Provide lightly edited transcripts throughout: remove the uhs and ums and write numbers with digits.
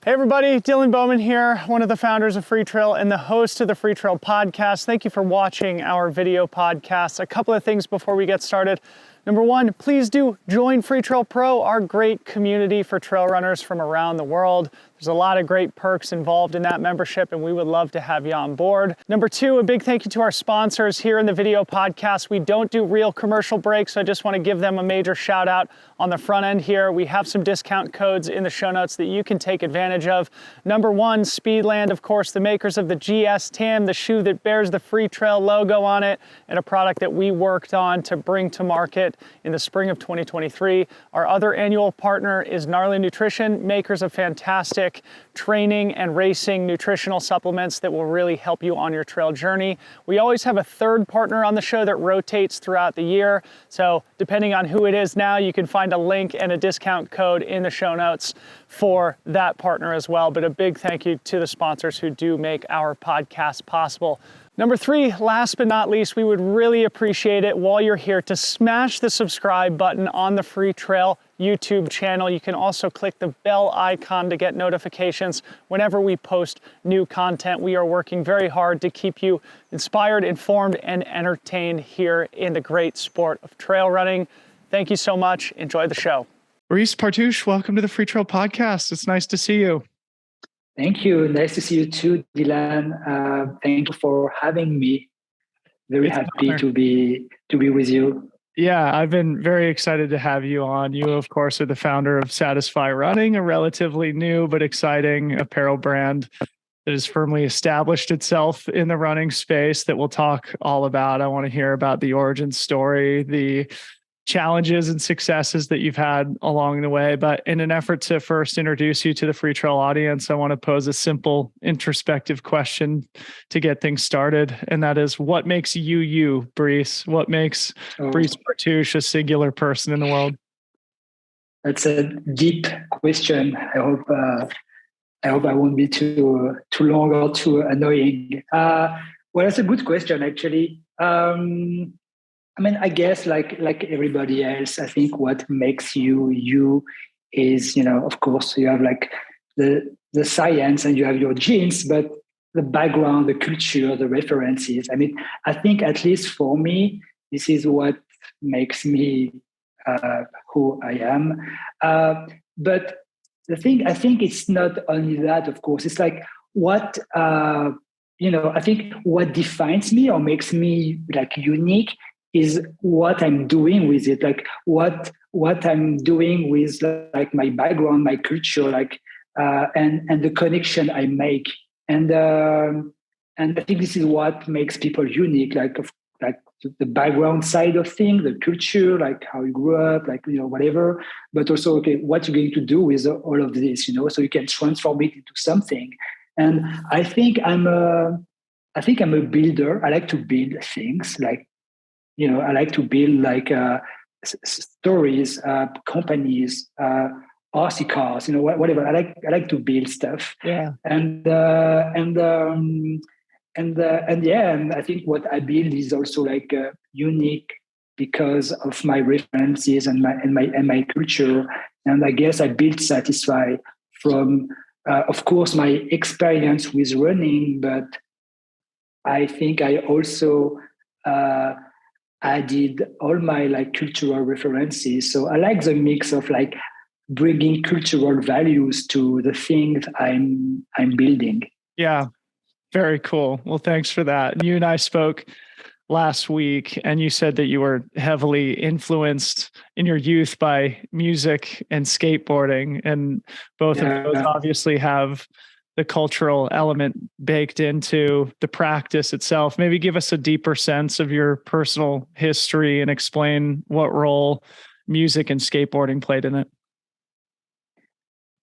Hey everybody, Dylan Bowman here, one of the founders of Freetrail and the host of the Freetrail podcast. Thank you for watching our video podcast. A couple of things before we get started. Number one, please do join Freetrail Pro, our great community for trail runners from around the world. There's a lot of great perks involved in that membership, and we would love to have you on board. Number two, a big thank you to our sponsors here in the video podcast. We don't do real commercial breaks, so I just want to give them a major shout out on the front end here. We have some discount codes in the show notes that you can take advantage of. Number one, Speedland, of course, the makers of the GS Tam, the shoe that bears the Freetrail logo on it, and a product that we worked on to bring to market in the spring of 2023. Our other annual partner is Gnarly Nutrition, makers of fantastic training and racing nutritional supplements that will really help you on your trail journey. We always have a third partner on the show that rotates throughout the year. So depending on who it is now, you can find a link and a discount code in the show notes for that partner as well. But a big thank you to the sponsors who do make our podcast possible. Number three, last but not least, we would really appreciate it while you're here to smash the subscribe button on the Freetrail YouTube channel. You can also click the bell icon to get notifications whenever we post new content. We are working very hard to keep you inspired, informed, and entertained here in the great sport of trail running. Thank you so much. Enjoy the show. Brice Partouche, welcome to the Freetrail podcast. It's nice to see you. Thank you. Nice to see you too, Dylan. Thank you for having me. Very happy to be with you. Yeah, I've been very excited to have you on. You, of course, are the founder of Satisfy Running, a relatively new but exciting apparel brand that has firmly established itself in the running space that we'll talk all about. I want to hear about the origin story, the challenges and successes that you've had along the way. But in an effort to first introduce you to the Freetrail audience, I want to pose a simple introspective question to get things started. And that is, what makes you, Brice? What makes Brice Partouche a singular person in the world? That's a deep question. I hope I won't be too long or too annoying. Well, that's a good question, actually. I guess like everybody else, I think what makes you is, of course, you have like the science and you have your genes, but the background, the culture, the references. I think at least for me, this is what makes me who I am. But the thing, I think it's not only that, of course, it's like what, I think what defines me or makes me like unique is what I'm doing with it, like what I'm doing with like my background, my culture, like and the connection I make, and I think this is what makes people unique, like the background side of things, the culture, like how you grew up, like whatever, but also what you're going to do with all of this, so you can transform it into something. And I think I'm a builder. I like to build things, like. I like to build like stories, companies, RC cars, whatever. I like to build stuff. Yeah. And I think what I build is also like unique because of my references and my culture. And I guess I built Satisfy from, of course, my experience with running, but I think I also added all my like cultural references. So I like the mix of like bringing cultural values to the things I'm building. Yeah, very cool. Well, thanks for that. You and I spoke last week, and you said that you were heavily influenced in your youth by music and skateboarding, and both of those obviously have the cultural element baked into the practice itself. Maybe give us a deeper sense of your personal history and explain what role music and skateboarding played in it.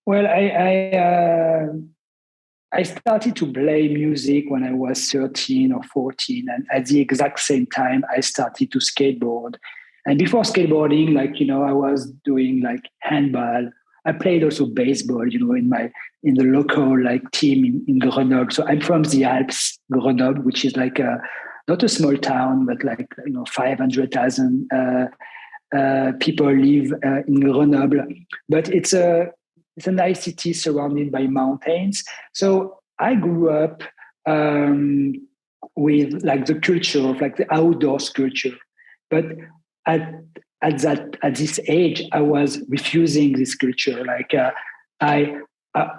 Well, I started to play music when I was 13 or 14. And at the exact same time, I started to skateboard. And before skateboarding, I was doing like handball. I played also baseball, in the local like team in Grenoble. So I'm from the Alps, Grenoble, which is like not a small town, but 500,000 people live in Grenoble. But it's a it's a nice city surrounded by mountains. So I grew up with like the culture of like the outdoors culture, but at at this age, I was refusing this culture. Like I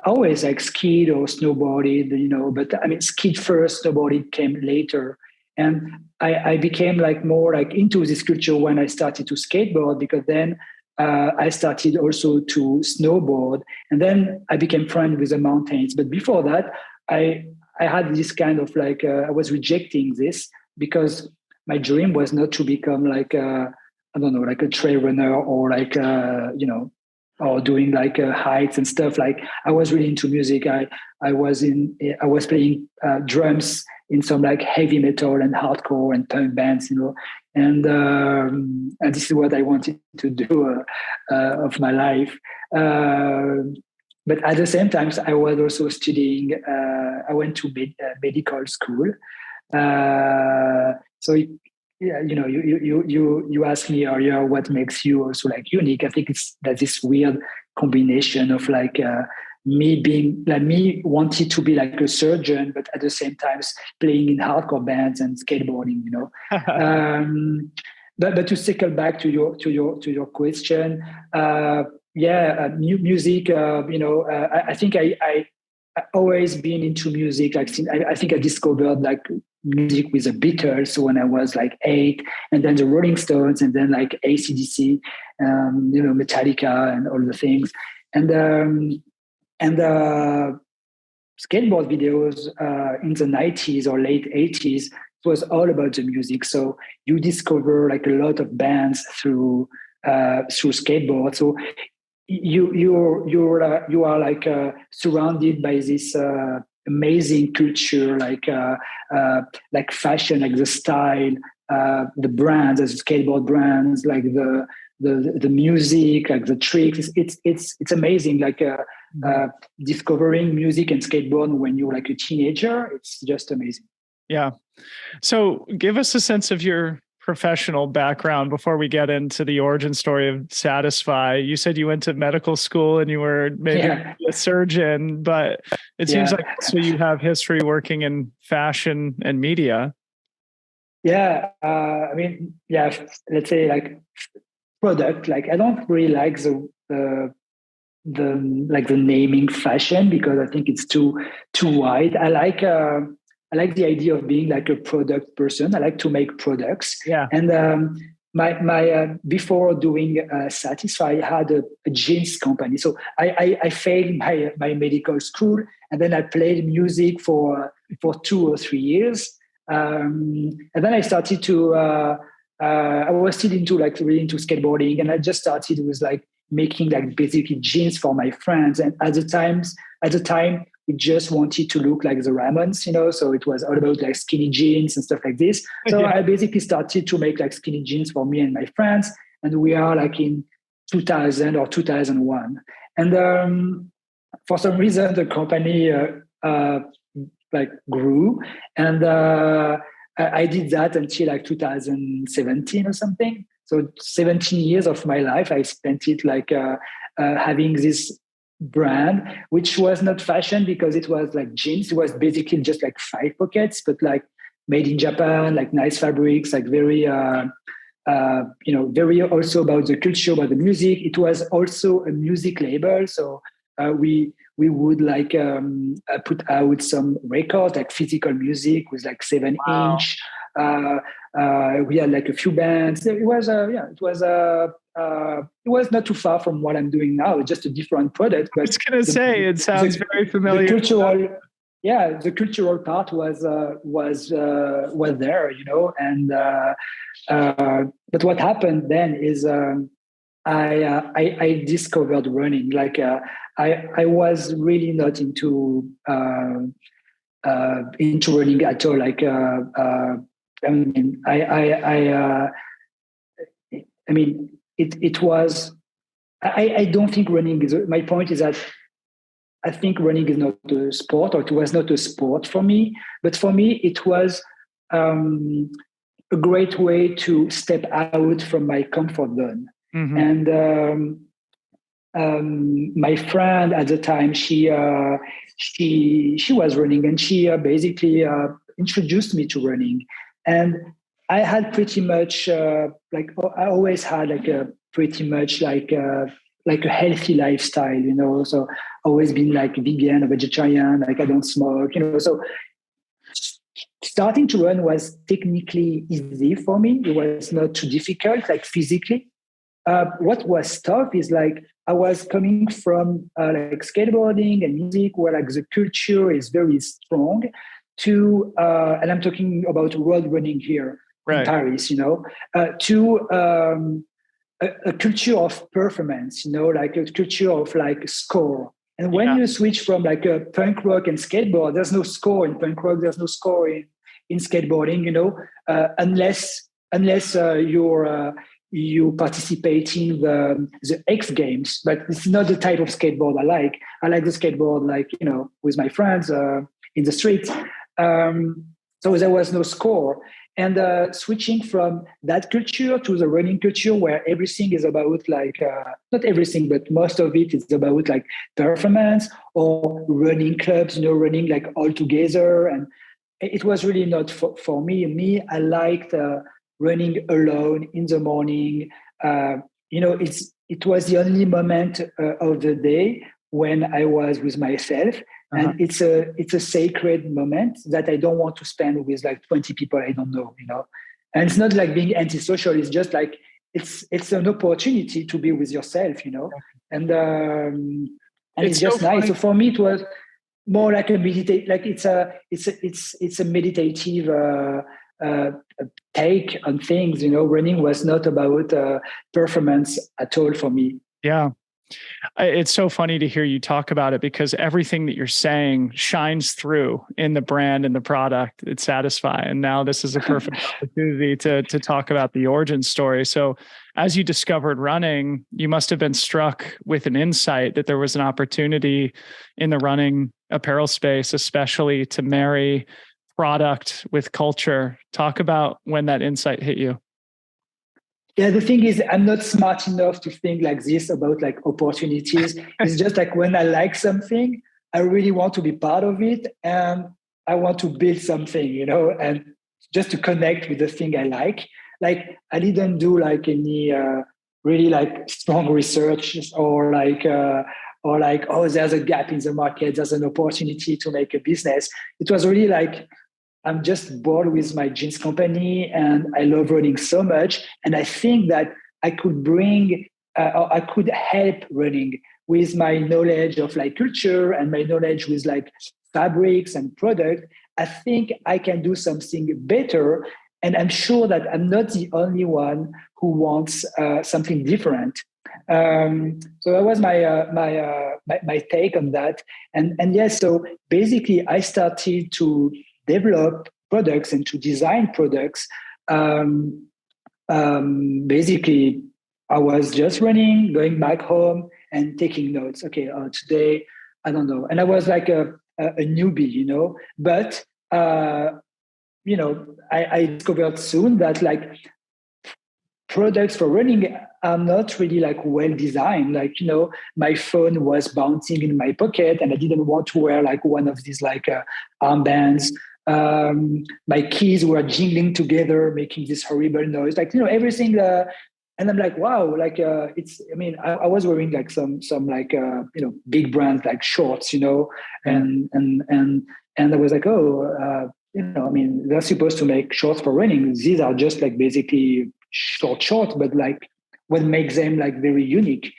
always like skied or snowboarded, but I mean, skied first, snowboarded came later. And I became like more like into this culture when I started to skateboard, because then I started also to snowboard, and then I became friends with the mountains. But before that, I had this kind of like I was rejecting this, because my dream was not to become like I don't know, like a trail runner, or like or doing like hikes and stuff. Like I was really into music. I was playing drums in some like heavy metal and hardcore and punk bands, and this is what I wanted to do of my life. But at the same time, I was also studying. I went to medical school. So yeah, you asked me earlier what makes you also like unique. I think it's that this weird combination of like me wanted to be like a surgeon, but at the same time playing in hardcore bands and skateboarding. But to circle back to your question, music. I think I always been into music. Like I think I discovered like music with the Beatles when I was like 8, and then the Rolling Stones, and then like AC/DC, Metallica, and all the things, and skateboard videos in the 90s or late 80s. It was all about the music. So you discover like a lot of bands through skateboard. So you are like surrounded by this amazing culture, like fashion, like the style, the brands, as skateboard brands, like the music, like the tricks. It's amazing. Like discovering music and skateboard when you're like a teenager, it's just amazing. Yeah. So give us a sense of your professional background before we get into the origin story of Satisfy. You said you went to medical school and you were maybe a surgeon, but it seems like so you have history working in fashion and media. Yeah. I mean, let's say like product. Like I don't really like the naming fashion, because I think it's too wide. I like the idea of being like a product person. I like to make products. Yeah. And my before doing Satisfy, I had a jeans company. So I failed my medical school, and then I played music for 2 or 3 years. And then I started to. I was still really into skateboarding, and I just started with like making like basically jeans for my friends. And at the time, we just wanted to look like the Ramones, so it was all about like skinny jeans and stuff like this. So I basically started to make like skinny jeans for me and my friends, and we are like in 2000 or 2001. And for some reason, the company like grew, and I did that until like 2017 or something. So 17 years of my life, I spent it like having this brand, which was not fashion because it was like jeans. It was basically just like 5 pockets, but like made in Japan, like nice fabrics, like very, very also about the culture, about the music. It was also a music label. So we would like put out some records, like physical music with like 7-inch. We had like a few bands. It was not too far from what I'm doing now. It's just a different product. But I was gonna say it sounds very familiar. The cultural part was there, and but what happened then is I discovered running. Like I was really not into running at all. Like I mean, it was. I don't think running is. My point is that I think running is not a sport, or it was not a sport for me. But for me, it was a great way to step out from my comfort zone. Mm-hmm. And my friend at the time, she was running, and she basically introduced me to running. And I had pretty much I always had like a pretty much like a healthy lifestyle, So always been like vegan or vegetarian, like I don't smoke, So starting to run was technically easy for me. It was not too difficult, like physically. What was tough is like I was coming from like skateboarding and music, where like the culture is very strong. And I'm talking about road running here in Right. Paris, to a culture of performance, like a culture of like score. And when you switch from like a punk rock and skateboard, there's no score in punk rock, there's no score in skateboarding, unless you participate in the X Games. But it's not the type of skateboard I like. I like the skateboard like, with my friends in the street. So there was no score. And switching from that culture to the running culture, where everything is about like, not everything, but most of it is about like performance or running clubs, running like all together. And it was really not for me. I liked running alone in the morning. It was the only moment of the day when I was with myself. And it's a sacred moment that I don't want to spend with like 20 people I don't know, And it's not like being antisocial. It's just like it's an opportunity to be with yourself, And it's just nice. So for me, it was more like a meditate. Like it's a meditative take on things. Running was not about performance at all for me. Yeah. It's so funny to hear you talk about it, because everything that you're saying shines through in the brand and the product. It's satisfying. And now this is a perfect opportunity to talk about the origin story. So as you discovered running, you must have been struck with an insight that there was an opportunity in the running apparel space, especially to marry product with culture. Talk about when that insight hit you. Yeah, the thing is, I'm not smart enough to think like this about like opportunities. It's just like when I like something, I really want to be part of it, and I want to build something, and just to connect with the thing I like. Like I didn't do like any really like strong research or like oh, there's a gap in the market, there's an opportunity to make a business. It was really like, I'm just bored with my jeans company and I love running so much. And I think that I could or I could help running with my knowledge of like culture and my knowledge with like fabrics and product. I think I can do something better. And I'm sure that I'm not the only one who wants something different. So that was my take on that. And yes, so basically I started to develop products and to design products. Basically, I was just running, going back home and taking notes. Okay, today, I don't know. And I was like a newbie, but, I discovered soon that like products for running are not really like well designed. Like, my phone was bouncing in my pocket and I didn't want to wear like one of these like armbands. My keys were jingling together, making this horrible noise, like, everything. And I'm like, wow, like I was wearing like some like, big brands like shorts, and I was like, oh, they're supposed to make shorts for running. These are just like basically shorts, but like what makes them like very unique.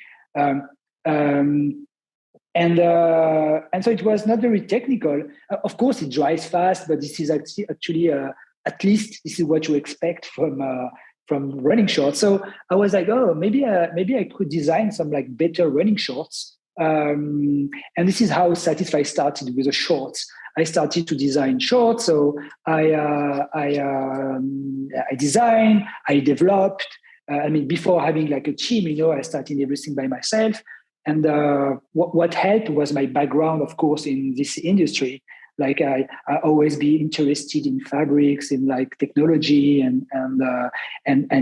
And so it was not very technical. Of course, it dries fast, but this is actually at least this is what you expect from running shorts. So I was like, oh, maybe I could design some like better running shorts. And this is how Satisfy started with the shorts. I started to design shorts. So I designed, I developed. Before having like a team, I started everything by myself. And what helped was my background, of course, in this industry. Like I always be interested in fabrics, in like technology and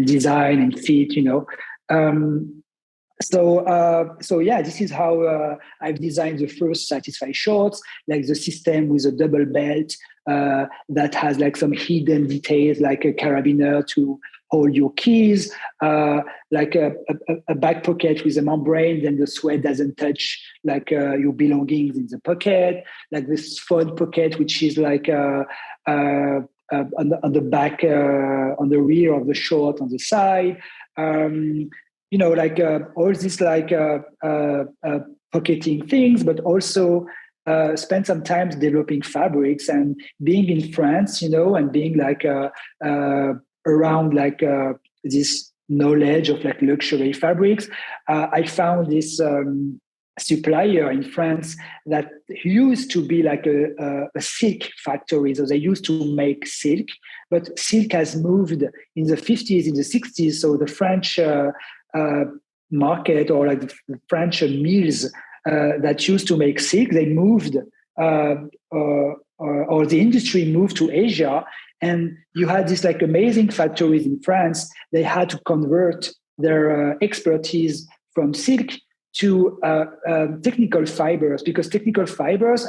design and fit. So yeah, this is how I've designed the first Satisfy shorts, like the system with a double belt that has like some hidden details, like a carabiner to hold your keys, like a back pocket with a membrane, then the sweat doesn't touch like your belongings in the pocket, like this front pocket, which is like on the back, on the rear of the short, on the side. Like all these like pocketing things, but also spend some time developing fabrics and being in France, and being like around like this knowledge of like luxury fabrics. I found this supplier in France that used to be like a silk factory. So they used to make silk, but silk has moved in the 50s, in the 60s. So the French market, or like the French mills that used to make silk, they moved, or the industry moved to Asia. And you had these like amazing factories in France. They had to convert their expertise from silk to technical fibers, because technical fibers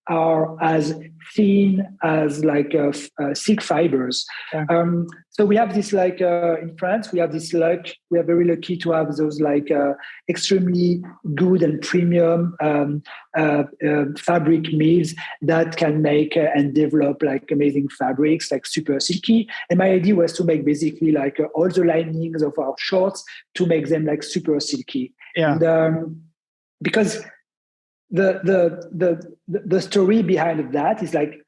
are as thin as like silk fibers. Yeah. So we have this like in France, we have this luck. We are very lucky to have those like extremely good and premium fabric mills that can make and develop like amazing fabrics, like super silky. And my idea was to make basically like all the linings of our shorts to make them like super silky. Yeah. And because the story behind that is like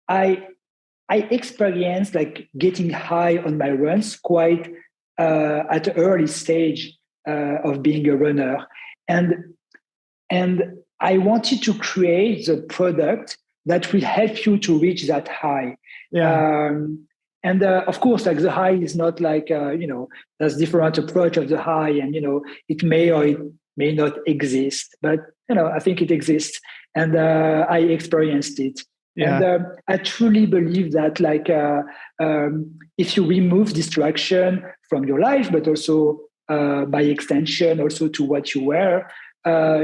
I experienced like getting high on my runs quite at the early stage of being a runner, and I wanted to create the product that will help you to reach that high. Yeah. And of course, like the high is not like there's different approach of the high, and it may or it may not exist, but I think it exists, and I experienced it. Yeah. And I truly believe that like if you remove distraction from your life, but also by extension also to what you wear,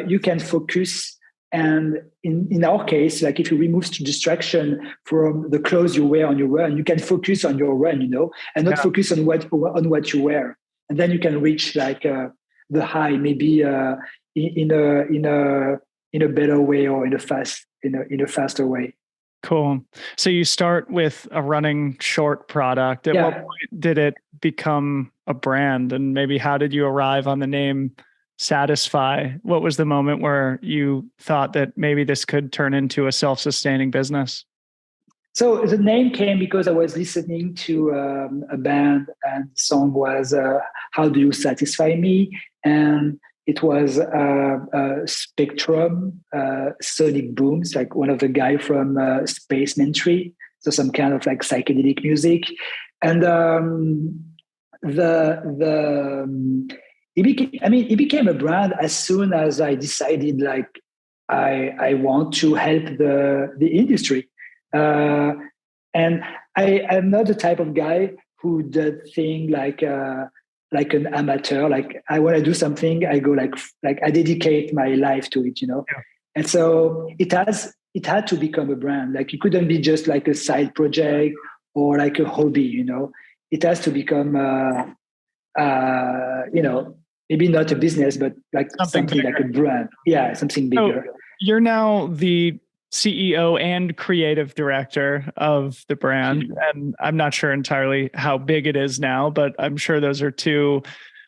you can focus. And in our case, like if you remove distraction from the clothes you wear on your run, you can focus on your run, and not focus on what you wear, and then you can reach like the high, maybe in a better way, or in a faster way. Cool. So you start with a running short product. At what point did it become a brand? And maybe how did you arrive on the name Satisfy? What was the moment where you thought that maybe this could turn into a self-sustaining business? So the name came because I was listening to a band, and the song was "How Do You Satisfy Me," and it was Spectrum, Sonic Booms, like one of the guy from Space Entry, so some kind of like psychedelic music, and it became a brand as soon as I decided like I want to help the industry. And I'm not the type of guy who does things like an amateur. Like I want to do something, I go like I dedicate my life to it, Yeah. And so it had to become a brand. Like it couldn't be just like a side project or like a hobby, It has to become, maybe not a business, but like something like a brand. Yeah, something bigger. So you're now the CEO and creative director of the brand. And I'm not sure entirely how big it is now, but I'm sure those are two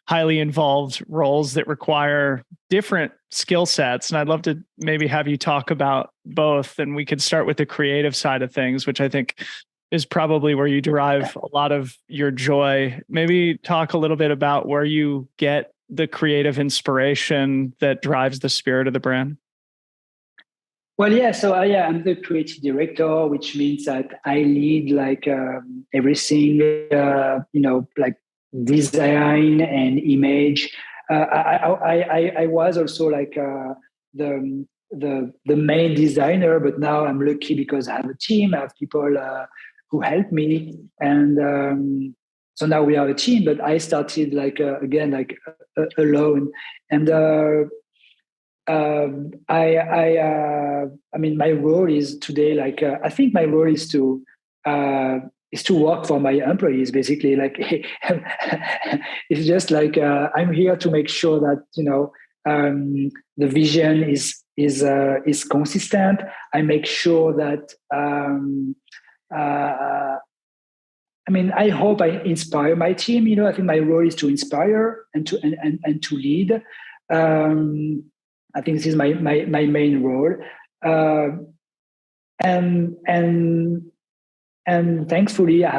highly involved roles that require different skill sets. And I'd love to maybe have you talk about both. And we could start with the creative side of things, which I think is probably where you derive a lot of your joy. Maybe talk a little bit about where you get the creative inspiration that drives the spirit of the brand. Well, yeah. So I'm the creative director, which means that I lead like everything, like design and image. I was also like the main designer, but now I'm lucky because I have a team. I have people who help me, and So now we are a team, but I started alone. And I mean, my role is today, I think my role is to work for my employees, basically. Like, it's just like, I'm here to make sure that, the vision is consistent. I make sure that, I mean, I hope I inspire my team. I think my role is to inspire and to lead. I think this is my main role. And thankfully, I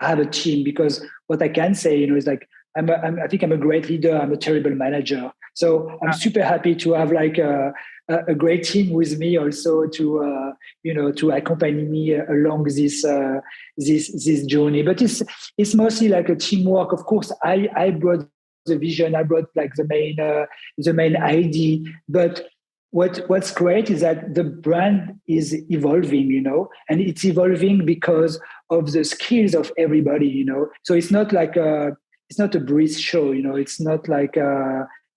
have a team, because what I can say, is like, I think I'm a great leader. I'm a terrible manager. So I'm super happy to have a great team with me also to accompany me along this journey. But it's mostly like a teamwork. Of course, I brought the vision. I brought like the main idea. But what's great is that the brand is evolving, and it's evolving because of the skills of everybody, So it's not like it's not a Brice show, It's not like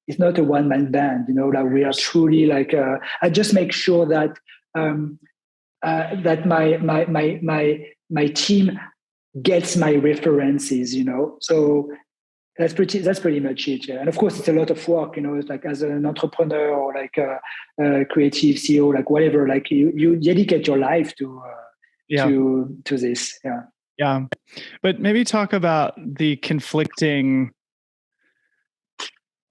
it's not a one-man band, Like we are truly like. I just make sure that that my team gets my references, So that's pretty much it. Yeah. And of course, it's a lot of work, It's like, as an entrepreneur or like a creative CEO, like whatever, like you dedicate your life to this. Yeah. Yeah. But maybe talk about the conflicting,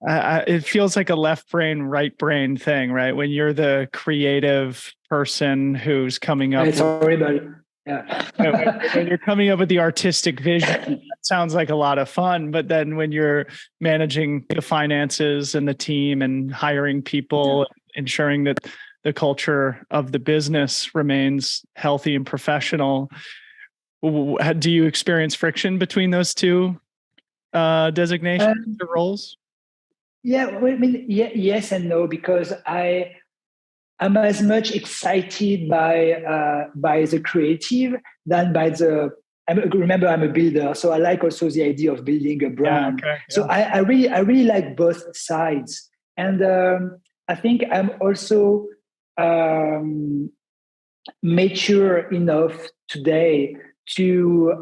it feels like a left brain, right brain thing, right? When you're the creative person who's coming up. It's horrible. Yeah. When you're coming up with the artistic vision, that sounds like a lot of fun. But then when you're managing the finances and the team and hiring people, ensuring that the culture of the business remains healthy and professional, do you experience friction between those two designations or roles? Yeah, well, I mean, yes and no, because I'm as much excited by the creative than by the. Remember, I'm a builder, so I like also the idea of building a brand. Yeah, okay, yeah. So I really like both sides, and I think I'm also mature enough today to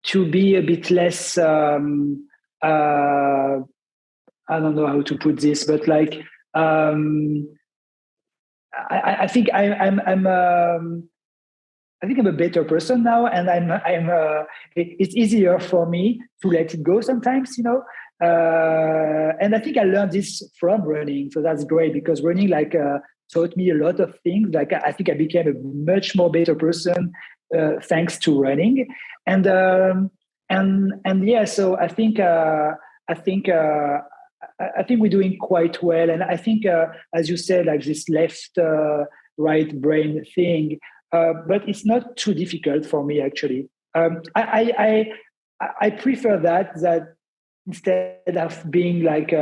to be a bit less. I don't know how to put this, but like. I think I'm I think I'm a better person now, and it's easier for me to let it go sometimes, and I think I learned this from running, so that's great, because running taught me a lot of things. Like, I think I became a much more better person thanks to running, and yeah. So I think we're doing quite well, and I think, as you said, like this left right brain thing, but it's not too difficult for me actually. I prefer that instead of being like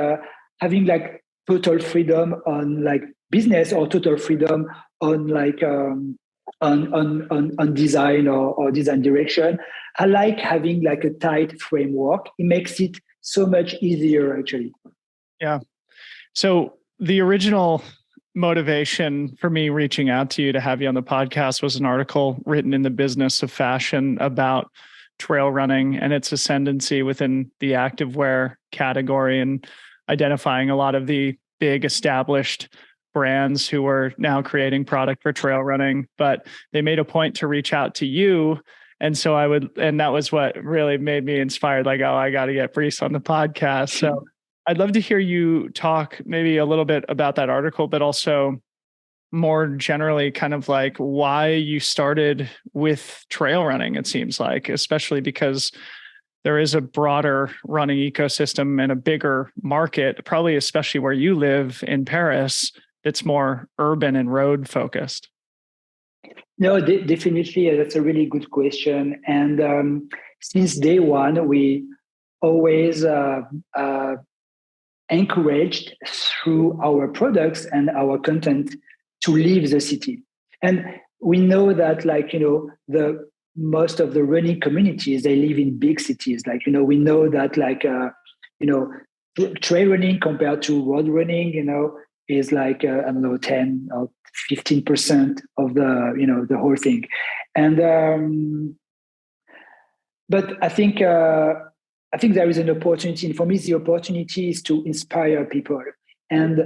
having like total freedom on like business, or total freedom on like on design or design direction. I like having like a tight framework. It makes it so much easier actually. Yeah. So the original motivation for me reaching out to you to have you on the podcast was an article written in the Business of Fashion about trail running and its ascendancy within the activewear category, and identifying a lot of the big established brands who are now creating product for trail running, but they made a point to reach out to you. And so and that was what really made me inspired. Like, oh, I got to get Brice on the podcast. So I'd love to hear you talk maybe a little bit about that article, but also more generally kind of like why you started with trail running, it seems like, especially because there is a broader running ecosystem and a bigger market, probably especially where you live in Paris, that's more urban and road focused. No, definitely. That's a really good question. And since day one, we always encouraged through our products and our content to leave the city. And we know that, like, the most of the running communities, they live in big cities. Like, we know that trail running compared to road running, is like, I don't know, 10 or 15% of the whole thing. And, but I think there is an opportunity. And for me, the opportunity is to inspire people. And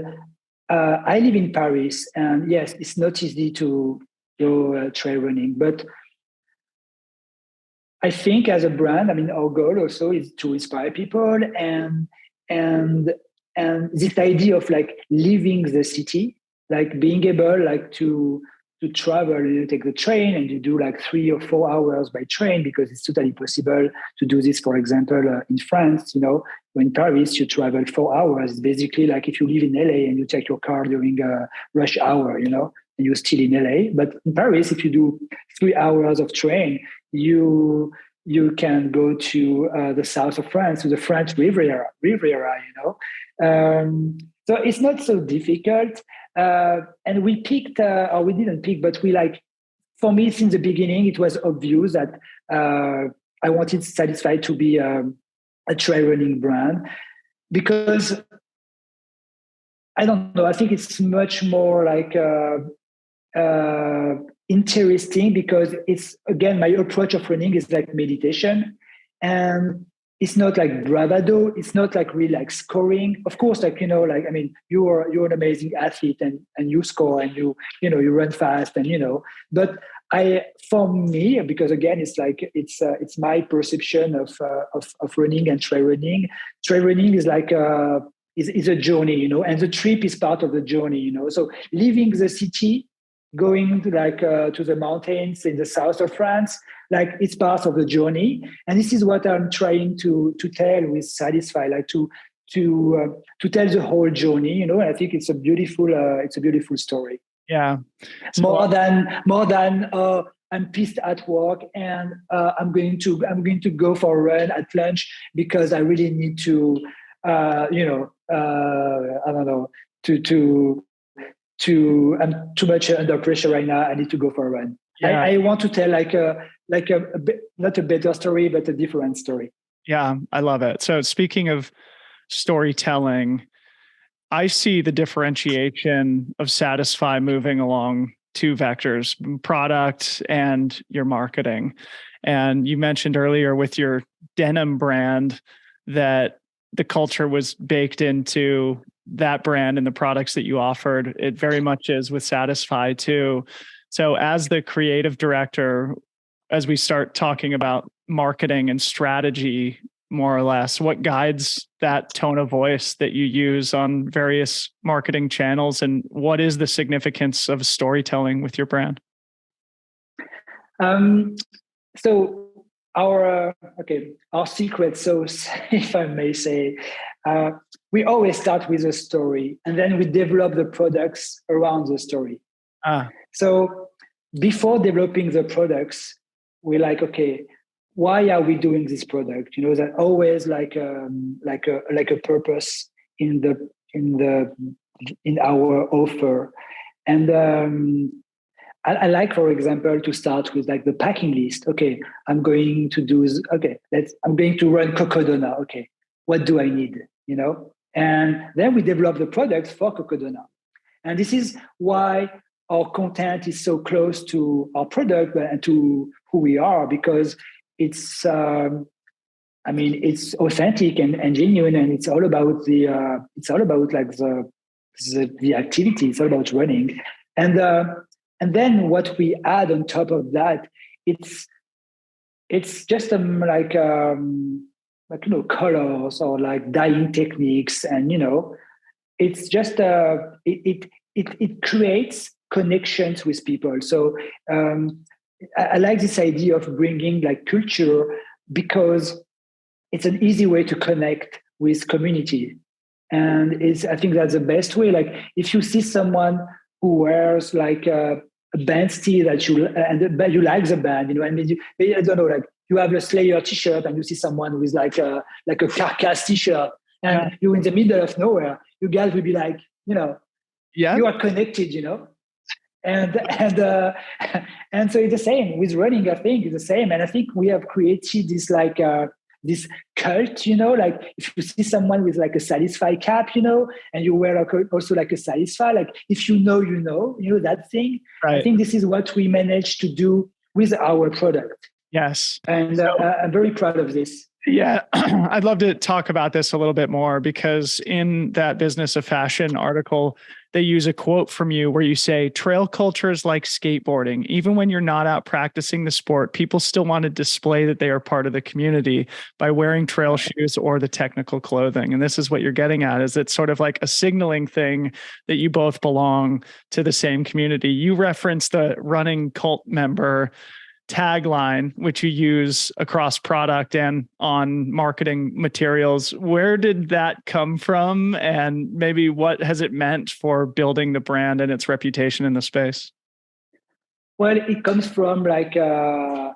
I live in Paris, and yes, it's not easy to go trail running, but I think as a brand, I mean, our goal also is to inspire people, and this idea of like leaving the city, like being able like to travel, take the train, and you do like 3 or 4 hours by train, because it's totally possible to do this. For example, in France, in Paris, you travel 4 hours. It's basically like if you live in LA and you take your car during a rush hour, and you're still in LA. But in Paris, if you do 3 hours of train, you can go to the south of France, to the French Riviera. So it's not so difficult. And we picked, or we didn't pick, but for me, since the beginning, it was obvious that I wanted Satisfy to be a trail running brand, because I don't know, I think it's much more like interesting, because it's, again, my approach of running is like meditation, and it's not like bravado. It's not like really like scoring. Of course, like, I mean, you're an amazing athlete, and you score, and you run fast, and but for me, because again, it's like, it's my perception of running and trail running. Trail running is like is a journey, and the trip is part of the journey, So leaving the city, going to the mountains in the south of France, like it's part of the journey. And this is what I'm trying to tell with Satisfy, like to tell the whole journey, And I think it's a beautiful story. Yeah. So, more than I'm pissed at work, and I'm going to go for a run at lunch because I really need to I don't know, I'm too much under pressure right now. I need to go for a run. Yeah. I want to tell like a not a better story, but a different story. Yeah, I love it. So speaking of storytelling, I see the differentiation of Satisfy moving along 2 vectors, product and your marketing. And you mentioned earlier with your denim brand that the culture was baked into that brand and the products that you offered. It very much is with Satisfy too. So as the creative director, as we start talking about marketing and strategy, more or less, what guides that tone of voice that you use on various marketing channels, and what is the significance of storytelling with your brand? So our secret sauce, if I may say, we always start with a story, and then we develop the products around the story. So before developing the products, we're like, okay, why are we doing this product? That always like a purpose in our offer. And I like, for example, to start with like the packing list. Okay, I'm going to run Cocodona. Okay, what do I need? And then we develop the products for Cocodona. And this is why our content is so close to our product and to who we are, because it's it's authentic and genuine, and it's all about the activity. It's all about running, and then what we add on top of that, it's just colors or like dyeing techniques, and it's just it creates connections with people. So I like this idea of bringing like culture, because it's an easy way to connect with community. And I think that's the best way. Like if you see someone who wears like a band tee that you like the band, I don't know, like you have a Slayer t-shirt and you see someone with like a Carcass t-shirt, and you're in the middle of nowhere, you guys will be like, yeah, you are connected, and and so it's the same with running. I think it's the same, and I think we have created this this cult, like if you see someone with like a Satisfy cap, and you wear also like a Satisfy, like if you know, that thing. Right. I think this is what we managed to do with our product. Yes. And I'm very proud of this. Yeah, I'd love to talk about this a little bit more, because in that Business of Fashion article, they use a quote from you where you say, trail culture is like skateboarding. Even when you're not out practicing the sport, people still want to display that they are part of the community by wearing trail shoes or the technical clothing. And this is what you're getting at, is it's sort of like a signaling thing that you both belong to the same community. You referenced the running cult member tagline, which you use across product and on marketing materials. Where did that come from? And maybe what has it meant for building the brand and its reputation in the space? Well, it comes from like, I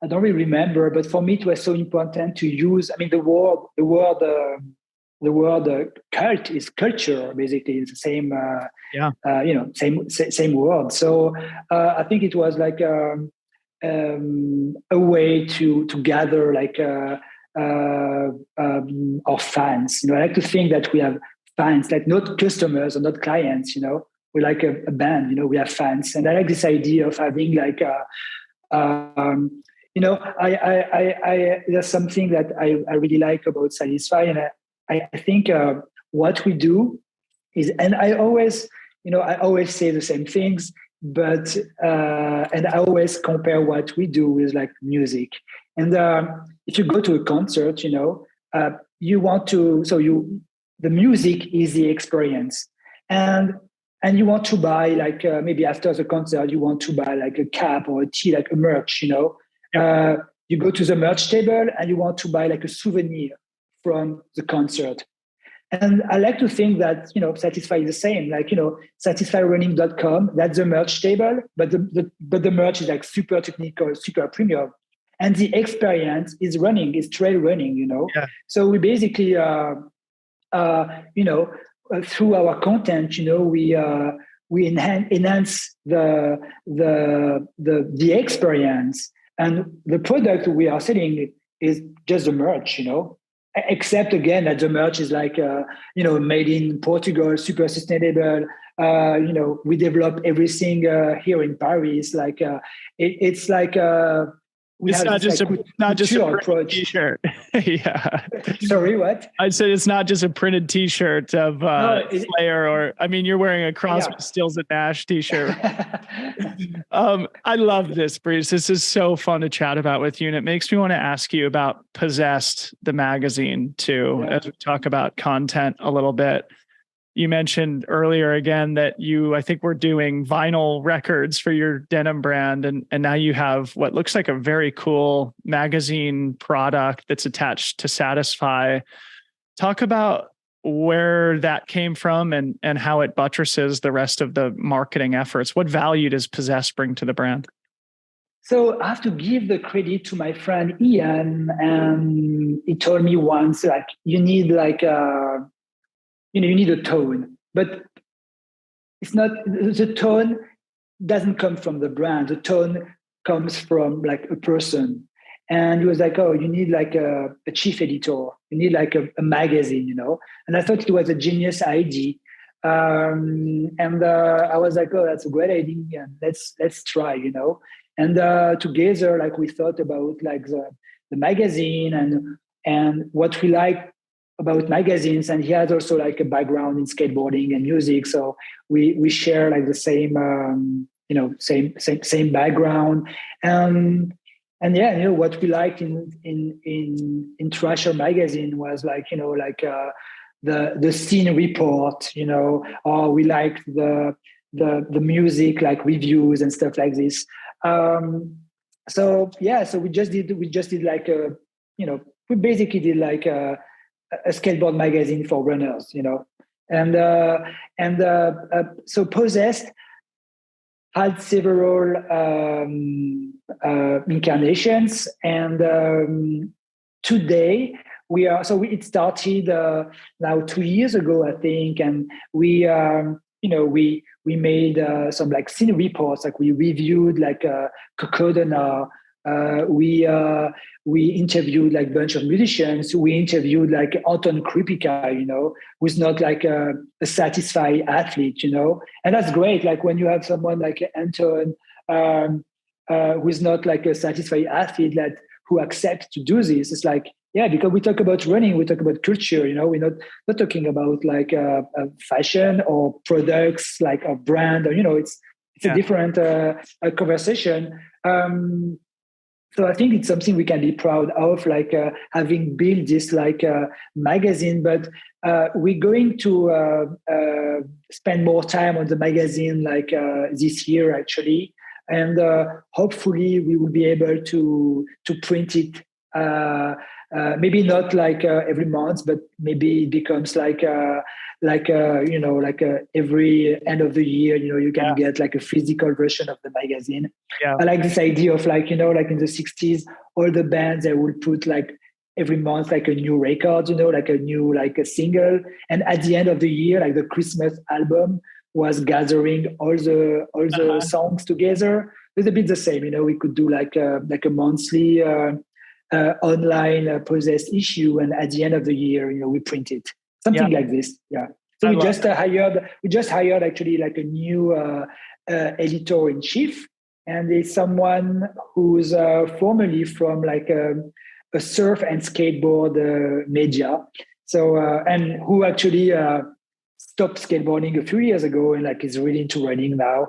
don't really remember, but for me, it was so important to use, I mean, the word cult is culture, basically. It's the same, same word. So I think it was like, a way to gather like our fans. I like to think that we have fans, like not customers or not clients. We're like a band. We have fans, and I like this idea of having like I there's something that I really like about Satisfy, and I think what we do is, and I always say the same things. But and I always compare what we do with like music. And if you go to a concert, you want to. The music is the experience, and you want to buy like maybe after the concert you want to buy like a cap or a tee, like a merch. You go to the merch table and you want to buy like a souvenir from the concert. And I like to think that, Satisfy is the same, like, satisfyrunning.com, that's the merch table, but the merch is like super technical, super premium. And the experience is running, is trail running, Yeah. So we basically, through our content, we enhance the experience, and the product we are selling is just the merch, Except again that the merch is like made in Portugal, super sustainable. We develop everything here in Paris. Like it's like it's not just a printed T-shirt. Yeah. Sorry, what? I'd say it's not just a printed T-shirt of Slayer, or you're wearing a Crosby, Stills and Nash T-shirt. I love this, Brice. This is so fun to chat about with you, and it makes me want to ask you about Possessed, the magazine, too, as we talk about content a little bit. You mentioned earlier again that I think we're doing vinyl records for your denim brand. And now you have what looks like a very cool magazine product that's attached to Satisfy. Talk about where that came from and how it buttresses the rest of the marketing efforts. What value does Possess bring to the brand? So I have to give the credit to my friend Ian. And he told me once, like, you need like you need a tone, but it's not, the tone doesn't come from the brand. The tone comes from like a person. And he was like, oh, you need like a chief editor. You need like a magazine, And I thought it was a genius idea. And I was like, oh, that's a great idea. And let's try, And together, like we thought about like the magazine and what we like about magazines, and he has also like a background in skateboarding and music, so we share like the same same background, and what we liked in Thrasher magazine was like the scene report, or we liked the music like reviews and stuff like this. So we just did like we basically did like a skateboard magazine for runners, so Possessed had several incarnations, and today it started now 2 years ago, I think, and we we made some like scene reports, like we reviewed like Cocodona. We interviewed like a bunch of musicians. We interviewed like Anton Krupika, who's not like a satisfied athlete, and that's great. Like when you have someone like Anton, who's not like a satisfied athlete, that who accepts to do this, it's like, yeah, because we talk about running, we talk about culture, we're not talking about like fashion or products, like a brand, or it's a different conversation. So I think it's something we can be proud of, like having built this like magazine. But we're going to spend more time on the magazine like this year actually, and hopefully we will be able to print it. Maybe not like every month, but maybe it becomes like every end of the year, you can get like a physical version of the magazine. Yeah. I like this idea of like, like in the 60s, all the bands, they would put like every month, like a new record, like a new, like a single. And at the end of the year, like the Christmas album was gathering all the songs together. It's a bit the same, we could do like a monthly online possessed issue. And at the end of the year, we print it. Something like this, yeah. So we just hired actually like a new editor in chief, and it's someone who's formerly from like a surf and skateboard media. So and who actually stopped skateboarding a few years ago and like is really into running now.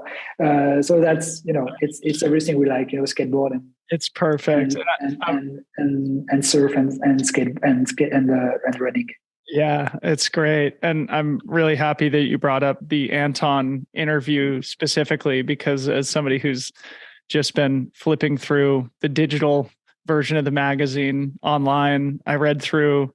So that's it's everything we like, skateboard and it's perfect and surf and skate and running. Yeah, it's great. And I'm really happy that you brought up the Anton interview specifically, because as somebody who's just been flipping through the digital version of the magazine online, I read through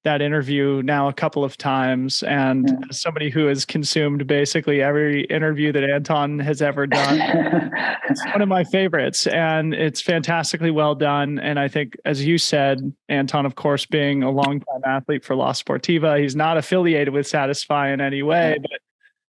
that interview now a couple of times. And as somebody who has consumed basically every interview that Anton has ever done, it's one of my favorites, and it's fantastically well done. And I think, as you said, Anton, of course, being a longtime athlete for La Sportiva, he's not affiliated with Satisfy in any way, but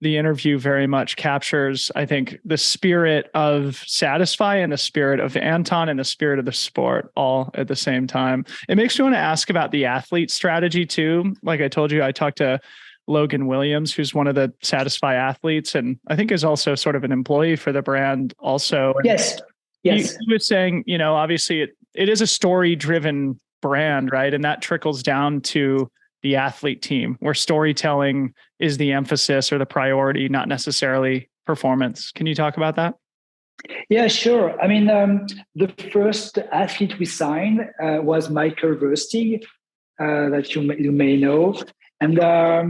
the interview very much captures, I think, the spirit of Satisfy and the spirit of Anton and the spirit of the sport all at the same time. It makes me want to ask about the athlete strategy too. Like I told you, I talked to Logan Williams, who's one of the Satisfy athletes, and I think is also sort of an employee for the brand also. And yes. He was saying, obviously it is a story-driven brand, right? And that trickles down to the athlete team, where storytelling is the emphasis or the priority, not necessarily performance. Can you talk about that? Yeah, sure. I mean, the first athlete we signed was Michael Versteeg, that you may know. And I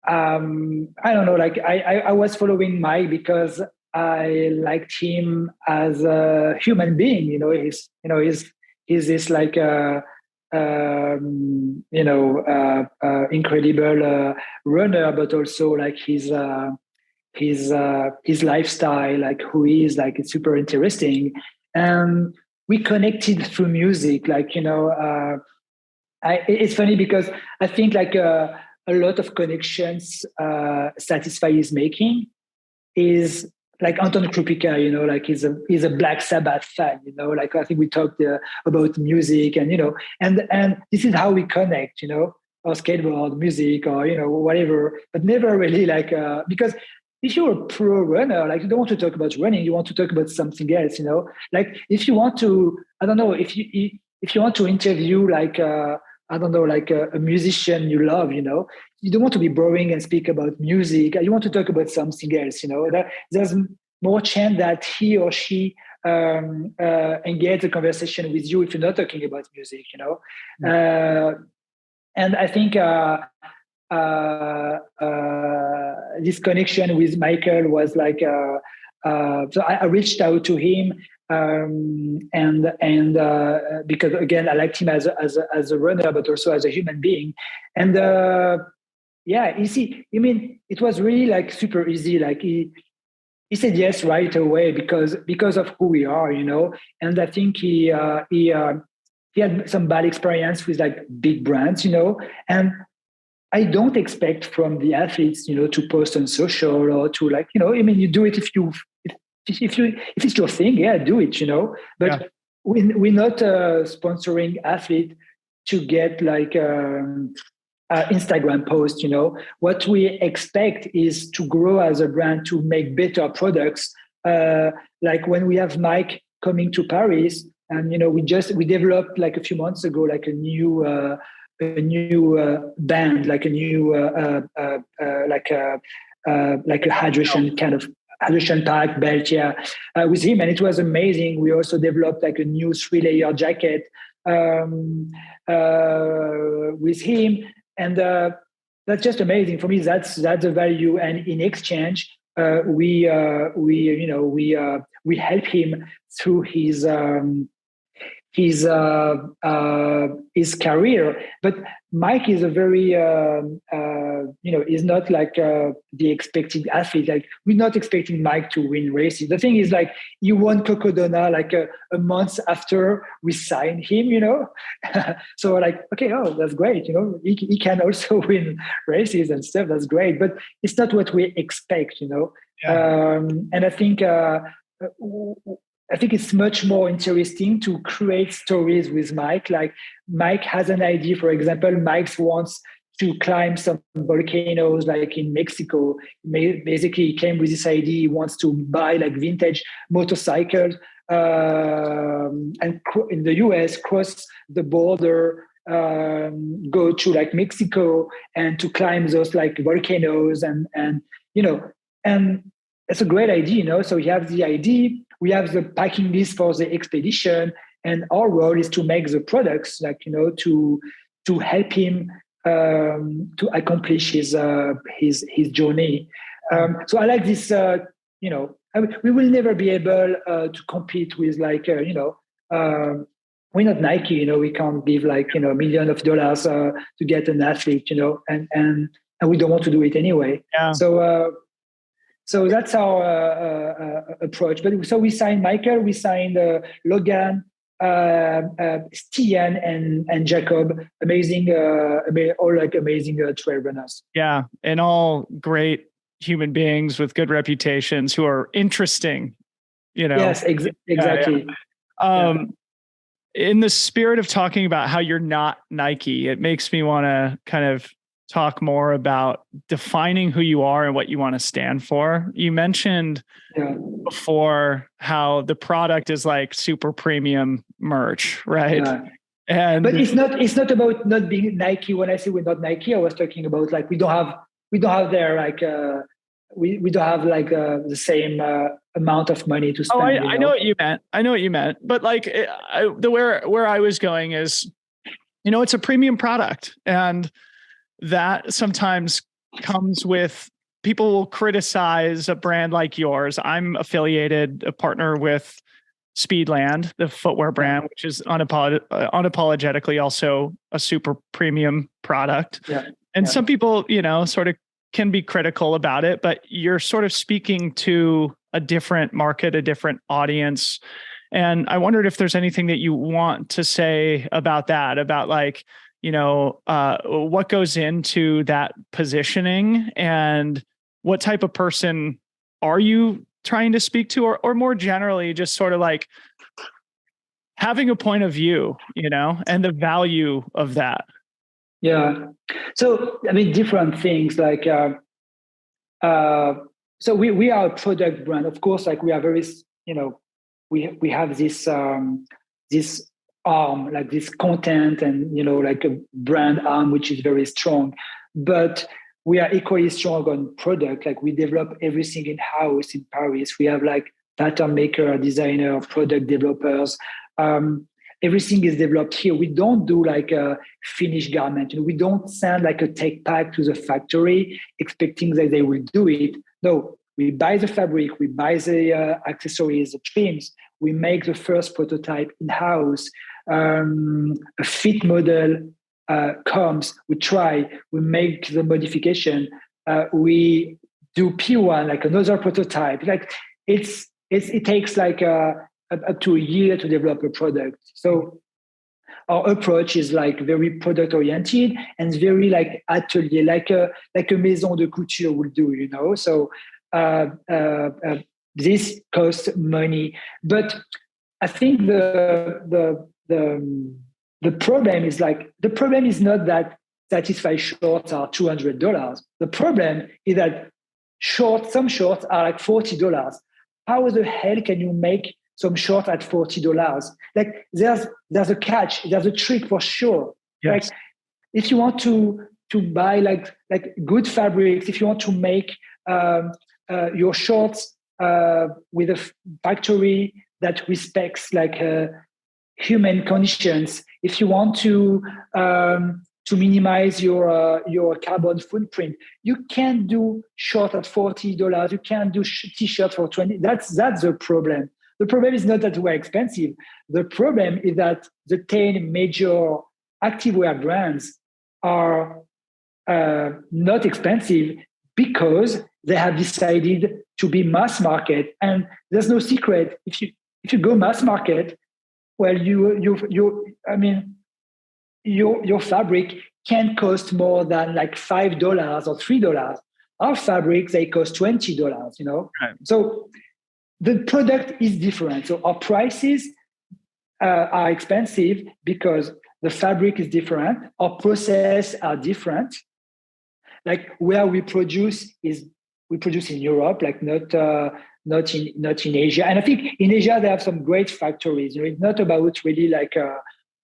don't know, like I was following Mike because I liked him as a human being. He's this like incredible runner, but also like his lifestyle, like who he is, like it's super interesting. And we connected through music, like it's funny because I think like a lot of connections Satisfy is making is like Anton Krupika, like he's a Black Sabbath fan, like I think we talked about music and, and this is how we connect, or skateboard, music, or, whatever, but never really like, because if you're a pro runner, like you don't want to talk about running, you want to talk about something else, like if you want to, I don't know, if you want to interview like, I don't know, like a musician you love, you don't want to be boring and speak about music. You want to talk about something else, there's more chance that he or she engage a conversation with you if you're not talking about music, and I think this connection with Michael was like, so I reached out to him, and because again I liked him as a runner, but also as a human being, and you see, I mean, it was really like super easy. Like he said yes right away because of who we are, and I think he had some bad experience with like big brands, and I don't expect from the athletes, to post on social or to I mean, you do it if it's your thing, yeah, do it, But Yeah. we're not sponsoring athlete to get Instagram post. What we expect is to grow as a brand, to make better products. Like when we have Mike coming to Paris, and we developed like a few months ago like a new band, like a new like a hydration kind of hydration pack belt, yeah, with him, and it was amazing. We also developed like a new 3-layer jacket with him, and that's just amazing for me. That's a value, and in exchange, we help him through his career. But Mike is a very is not like the expected athlete. Like, we're not expecting Mike to win races. The thing is, like, he won Cocodona like a month after we signed him. So like, okay, oh, that's great. He can also win races and stuff. That's great, but it's not what we expect. Yeah. And I think it's much more interesting to create stories with Mike. Like, Mike has an idea. For example, Mike wants to climb some volcanoes like in Mexico. Basically, he came with this idea. He wants to buy like vintage motorcycles and in the US, cross the border, go to like Mexico and to climb those like volcanoes and it's a great idea. So you have the idea, we have the packing list for the expedition, and our role is to make the products, like, to help him to accomplish his journey. So I like this. We will never be able to compete with we're not Nike. We can't give millions of dollars to get an athlete. And we don't want to do it anyway. Yeah. So that's our approach. But so we signed Michael, we signed Logan, Stian, and Jacob. Amazing, all like amazing trail runners. Yeah, and all great human beings with good reputations who are interesting. Yes, exactly. Yeah. In the spirit of talking about how you're not Nike, it makes me want to kind of talk more about defining who you are and what you want to stand for. You mentioned before how the product is like super premium merch, right? Yeah. But it's not about not being Nike. When I say we're not Nike, I was talking about like we don't have their like we don't have like the same amount of money to spend. I know what you meant. But like where I was going is, it's a premium product, and that sometimes comes with, people will criticize a brand like yours. I'm affiliated, a partner with Speedland, the footwear brand, which is unapologetically also a super premium product. Yeah. And some people, sort of can be critical about it, but you're sort of speaking to a different market, a different audience. And I wondered if there's anything that you want to say about that, about like, what goes into that positioning, and what type of person are you trying to speak to, or more generally, just sort of like having a point of view, and the value of that. Yeah. So, I mean, different things like, so we are a product brand, of course, like we are very, we have this arm, like this content and, like a brand arm, which is very strong, but we are equally strong on product. Like, we develop everything in-house in Paris. We have like pattern maker, designer, product developers. Everything is developed here. We don't do like a finished garment. We don't send like a tech pack to the factory expecting that they will do it. No, we buy the fabric, we buy the accessories, the trims, we make the first prototype in-house. A fit model comes, we try, we make the modification, we do P1, like another prototype. Like it takes like up to a year to develop a product. So our approach is like very product oriented and very like atelier, like a maison de couture would do, you know. So this costs money, but I think the problem is like, the problem is not that Satisfy shorts are $200. The problem is that some shorts are like $40. How the hell can you make some shorts at $40? Like there's a catch, there's a trick for sure. Yes. Like if you want to buy like good fabrics, if you want to make your shorts with a factory that respects like human conditions, if you want to minimize your carbon footprint, you can't do short at $40. You can't do t-shirt for $20. That's the problem. The problem is not that we're expensive. The problem is that the 10 major activewear brands are not expensive because they have decided to be mass market. And there's no secret. If you go mass market, well, your fabric can cost more than like $5 or $3. Our fabrics, they cost $20, you know? Right. So the product is different. So our prices are expensive because the fabric is different. Our process are different. Like where we produce in Europe, like not in Asia. And I think in Asia, they have some great factories. You know, it's not about really like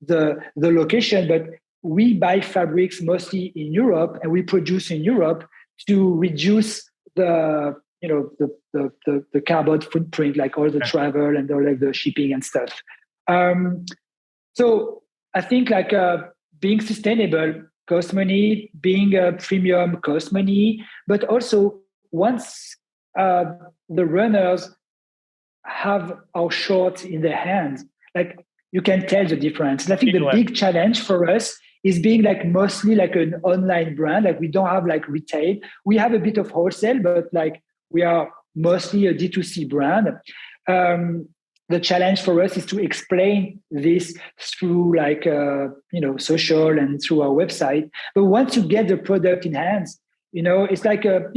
the location, but we buy fabrics mostly in Europe and we produce in Europe to reduce the carbon footprint, like all the travel and all like the shipping and stuff. So I think like being sustainable costs money, being a premium costs money, but also once the runners have our shorts in their hands, like you can tell the difference. And I think the big challenge for us is being like mostly like an online brand. Like we don't have like retail. We have a bit of wholesale, but like we are mostly a D2C brand. The challenge for us is to explain this through like social and through our website. But once you get the product in hands, you know, it's like a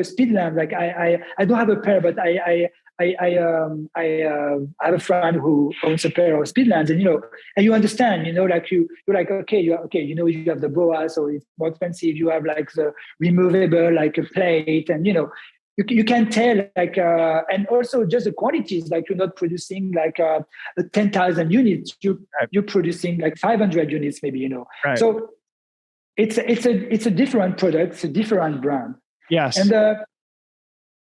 speed lamp. Like I don't have a pair, but I have a friend who owns a pair of speed lamps, and you understand, like you're like, okay, you have the BOA, so it's more expensive. You have like the removable, like a plate, and you can tell, like, and also just the quantities. Like you're not producing like 10,000 units. You're producing like 500 units, maybe. Right. So it's a different product. It's a different brand. Yes. And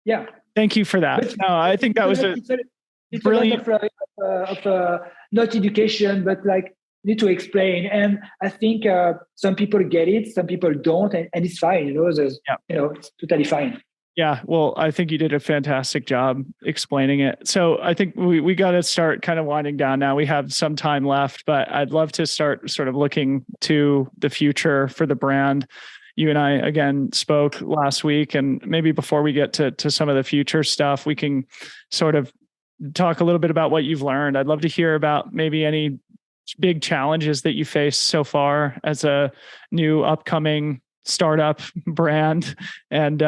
yeah. Thank you for that. No, I think that was it's brilliant. A lot of not education, but like need to explain. And I think some people get it, some people don't, and it's fine. It's totally fine. Yeah, well, I think you did a fantastic job explaining it. So I think we got to start kind of winding down now. We have some time left, but I'd love to start sort of looking to the future for the brand. You and I, again, spoke last week, and maybe before we get to some of the future stuff, we can sort of talk a little bit about what you've learned. I'd love to hear about maybe any big challenges that you faced so far as a new upcoming startup brand, and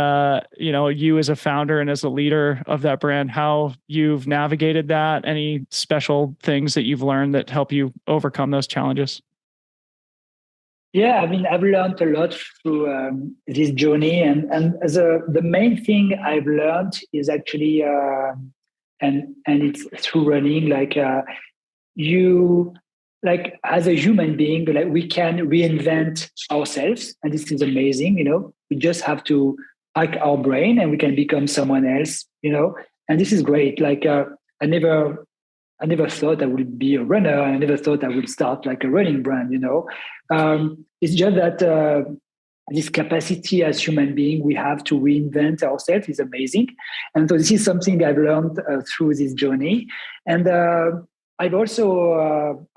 you as a founder and as a leader of that brand, how you've navigated that, any special things that you've learned that help you overcome those challenges. Yeah, I mean, I've learned a lot through this journey, and the main thing I've learned is actually, and it's through running. Like like as a human being, like we can reinvent ourselves, and this is amazing. We just have to hack our brain, and we can become someone else. And this is great. Like I never thought I would be a runner. I never thought I would start like a running brand, It's just that this capacity as human being we have to reinvent ourselves is amazing. And so this is something I've learned through this journey. And I've also,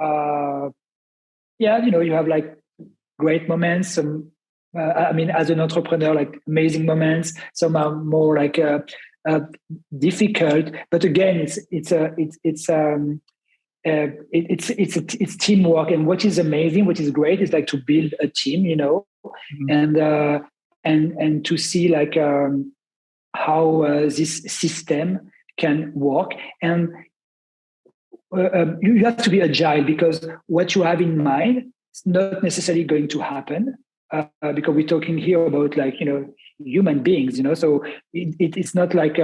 you have like great moments. Some, as an entrepreneur, like amazing moments. Some are more like difficult, but again, it's it's teamwork. And what is amazing, what is great, is like to build a team, and to see like how this system can work. And you have to be agile, because what you have in mind is not necessarily going to happen, because we're talking here about like human beings, so it's not like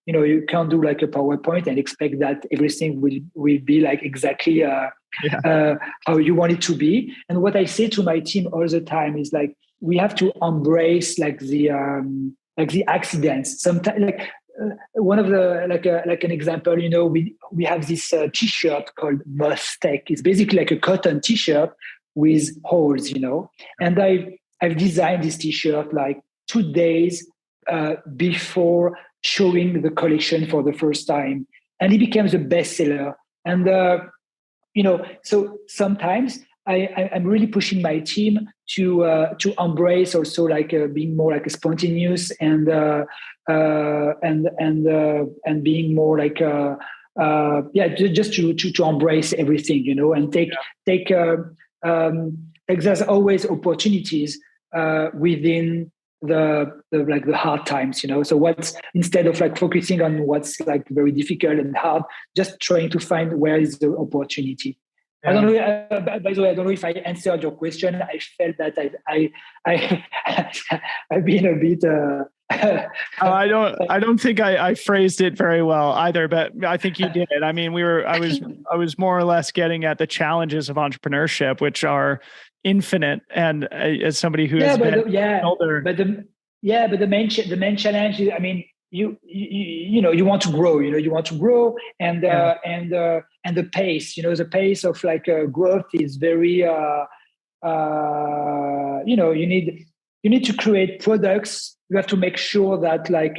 you can't do like a PowerPoint and expect that everything will be like exactly how you want it to be. And what I say to my team all the time is like, we have to embrace like the accidents. Sometimes, like one of the like an example, we have this T-shirt called Mustang. It's basically like a cotton T-shirt with holes, and I've designed this T-shirt like 2 days before showing the collection for the first time, and it became a bestseller. And so sometimes I'm really pushing my team to embrace also like being more like a spontaneous and being more like just to embrace everything, and take like there's always opportunities within the hard times, so what's, instead of like focusing on what's like very difficult and hard, just trying to find where is the opportunity. I don't know. By the way, I don't know if I answered your question. I felt that I've been a bit. I don't think I phrased it very well either, but I think you did. I mean, I was more or less getting at the challenges of entrepreneurship, which are infinite. And as somebody who has been older, but the main challenge is, I mean, you want to grow, and the pace, the pace of like growth is very, you need to create products. You have to make sure that like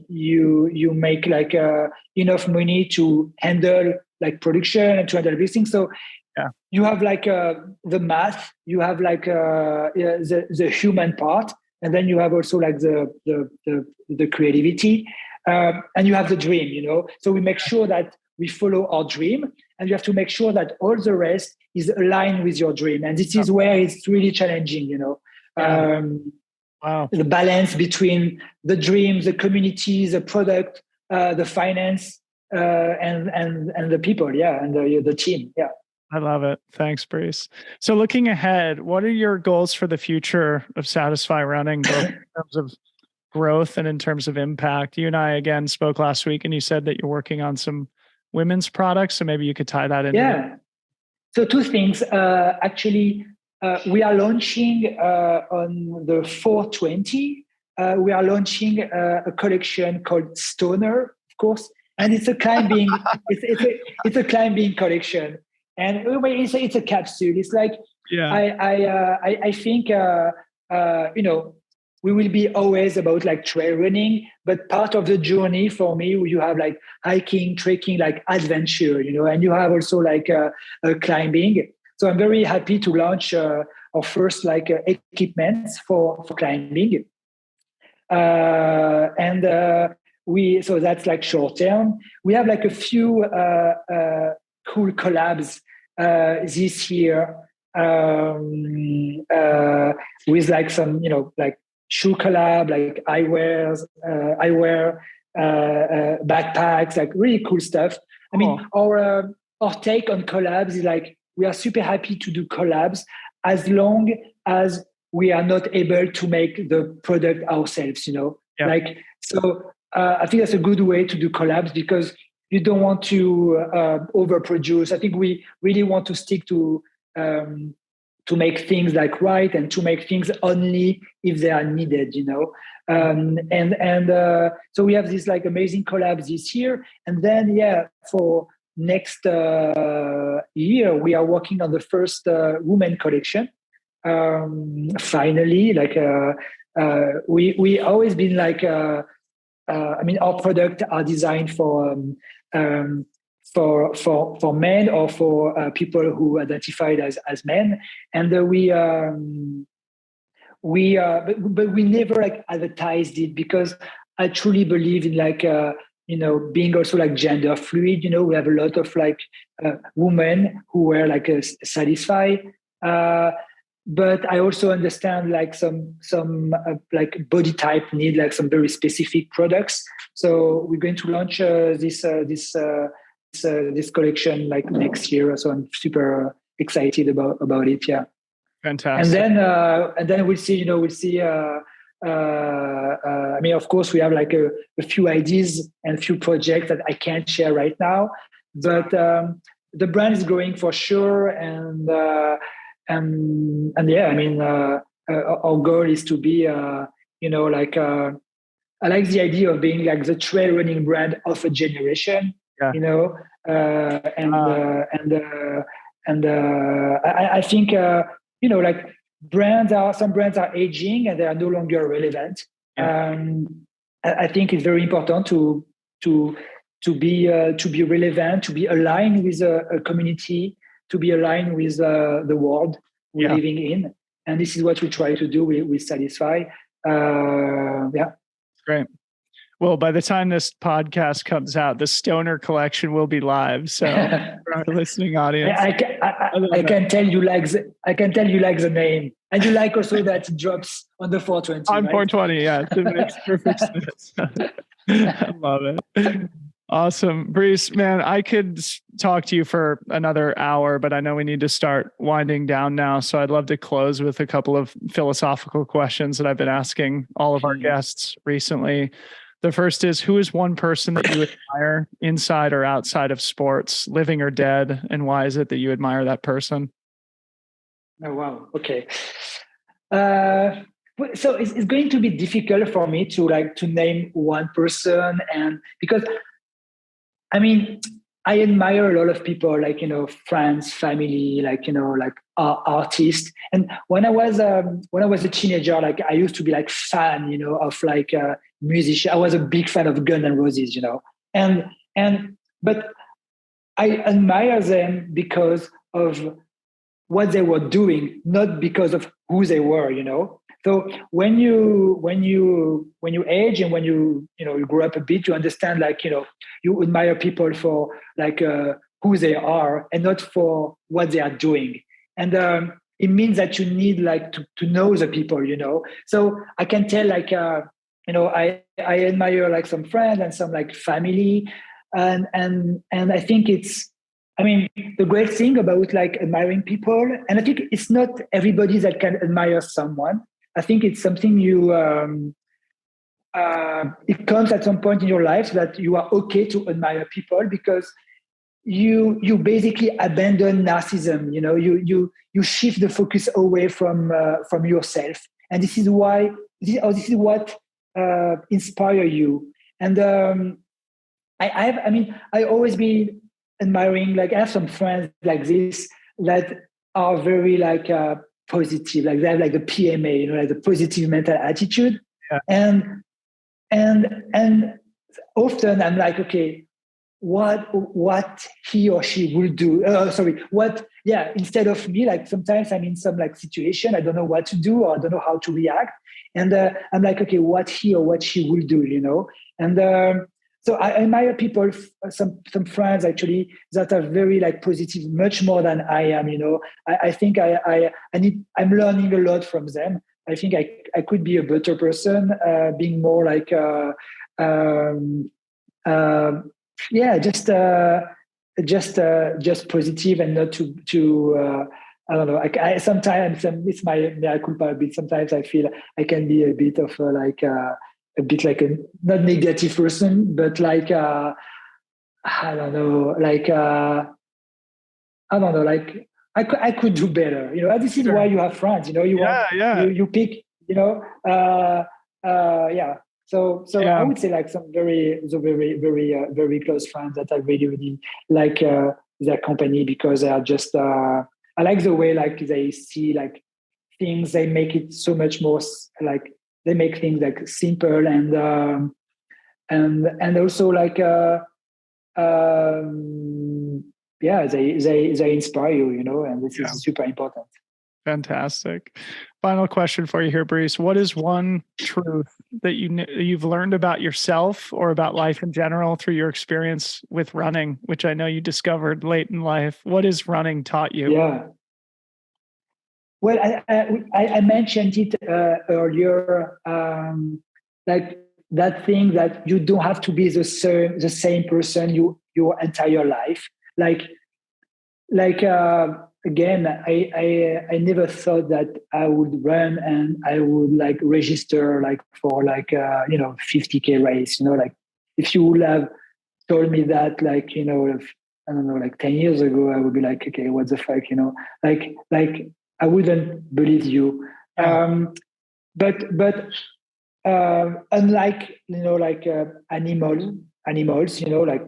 you make like enough money to handle like production and to handle everything. So you have like the math, you have like the human part, and then you have also like the creativity, and you have the dream. So we make sure that we follow our dream, and you have to make sure that all the rest is aligned with your dream. And this is where it's really challenging. Wow. The balance between the dream, the community, the product, the finance, and the people, and the team, I love it. Thanks, Brice. So looking ahead, what are your goals for the future of Satisfy Running, both in terms of growth and in terms of impact? You and I, again, spoke last week, and you said that you're working on some women's products. So maybe you could tie that into So two things. Actually, we are launching on the 420. We are launching a collection called Stoner, of course, and it's a climbing. it's a climbing collection. And it's a capsule. It's like I think we will be always about like trail running, but part of the journey for me, you have like hiking, trekking, like adventure, and you have also like climbing. So I'm very happy to launch our first like equipments for climbing, so that's like short term. We have like a few cool collabs this year with like some like shoe collab, like eyewear, backpacks, like really cool stuff. I mean, our take on collabs is like, we are super happy to do collabs as long as we are not able to make the product ourselves, like, so I think that's a good way to do collabs, because you don't want to overproduce. I think we really want to stick to make things like right, and to make things only if they are needed, so we have this like amazing collabs this year. And then, for next year, we are working on the first women collection. Finally, like we always been like, I mean, our products are designed for men, or for people who identified as men, and but we never like advertised it, because I truly believe in like being also like gender fluid. We have a lot of like women who were like satisfied. But I also understand like some like body type need like some very specific products. So we're going to launch this collection like next year. So I'm super excited about it. Yeah. Fantastic. And then we'll see. We'll see. I mean, of course, we have like a few ideas and a few projects that I can't share right now, but the brand is growing for sure. And yeah, I mean, our goal is to be, like I like the idea of being like the trail running brand of a generation. Yeah. I think like some brands are aging and they are no longer relevant. Yeah. I think it's very important to be relevant, to be aligned with a community, to be aligned with the world we're living in, and this is what we try to do with Satisfy. Great. Well, by the time this podcast comes out, the Stoner collection will be live. So for our listening audience, I can tell you like the name, and you like also that it drops on the 420. On right? 420, yeah, it makes perfect sense. I love it. Awesome, Brice, man. I could talk to you for another hour, but I know we need to start winding down now. So I'd love to close with a couple of philosophical questions that I've been asking all of our guests recently. The first is, who is one person that you admire inside or outside of sports, living or dead? And why is it that you admire that person? Oh, wow. Okay. So it's going to be difficult for me to name one person, and because I mean, I admire a lot of people, like, friends, family, like, like artists. And when I was a teenager, like I used to be like fan, of like musician. I was a big fan of Guns N' Roses, but I admire them because of what they were doing, not because of who they were, So when you age and when you grow up a bit, you understand like you admire people for like who they are and not for what they are doing, and it means that you need like to know the people, So I can tell like I admire like some friends and some like family, and I think the great thing about like admiring people, and I think it's not everybody that can admire someone. I think it's something it comes at some point in your life that you are okay to admire people, because you basically abandon narcissism. You shift the focus away from yourself, and this is what inspire you. And I always been admiring, like I have some friends like this that are very like positive, like they have like the PMA, like the positive mental attitude. Yeah. And often I'm like, okay, what he or she will do. Instead of me, like sometimes I'm in some like situation, I don't know what to do or I don't know how to react. And I'm like, okay, what he or what she will do, And so I admire people, some friends actually that are very like positive, much more than I am. I think I'm learning a lot from them. I think I could be a better person, being more like just positive and not to I don't know. I sometimes it's my mea culpa a bit. Sometimes I feel I can be a bit of a bit like a not negative person, but like I don't know, like I could do better. This is why you have friends. You pick. So I would say like some very close friends that I really really like their company, because they are just I like the way like they see like things. They make it so much more like. They make things like simple and also like they inspire you, and this is super important. Fantastic. Final question for you here, Brice. What is one truth that you've learned about yourself or about life in general through your experience with running, which I know you discovered late in life? What has running taught you? Yeah. Well, I mentioned it earlier, like that thing that you don't have to be the same person your entire life. Like again, I never thought that I would run and I would like register like for like 50K race. Like if you would have told me that like if, I don't know, like 10 years ago, I would be like, okay, what the fuck, like I wouldn't believe you. Yeah. But unlike like animals, like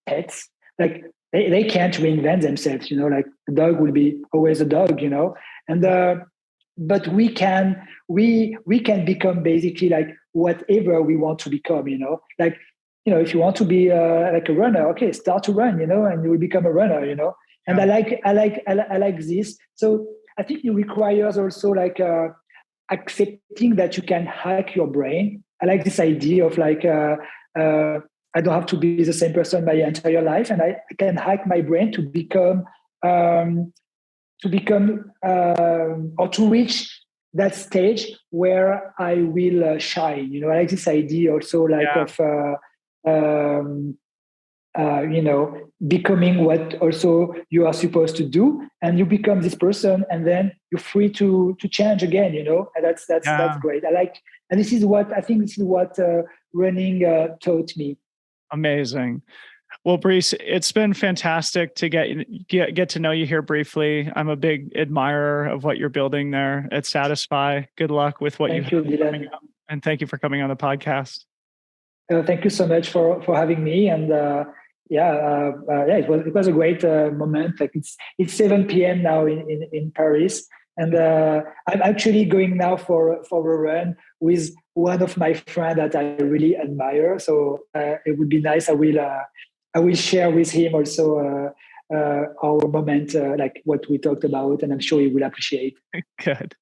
pets, like they can't reinvent themselves. Like a dog will be always a dog. And but we can become basically like whatever we want to become. Like if you want to be like a runner, okay, start to run, and you will become a runner. And Yeah. I like this. So I think it requires also like accepting that you can hack your brain. I like this idea of like I don't have to be the same person my entire life, and I can hack my brain um, or to reach that stage where I will shine. I like this idea also like Yeah. of um, becoming what also you are supposed to do, and you become this person, and then you're free to change again. And that's Yeah. great. And this is what I think. This is what running taught me. Amazing. Well, Brice, it's been fantastic to get to know you here briefly. I'm a big admirer of what you're building there at Satisfy. Good luck with what you Thank have you, coming Dylan. up, and thank you for coming on the podcast. Thank you so much for having me. And yeah, it was a great moment. Like it's 7 p.m. now in Paris, and I'm actually going now for a run with one of my friends that I really admire. So it would be nice. I will share with him also our moment, like what we talked about, and I'm sure he will appreciate. Good.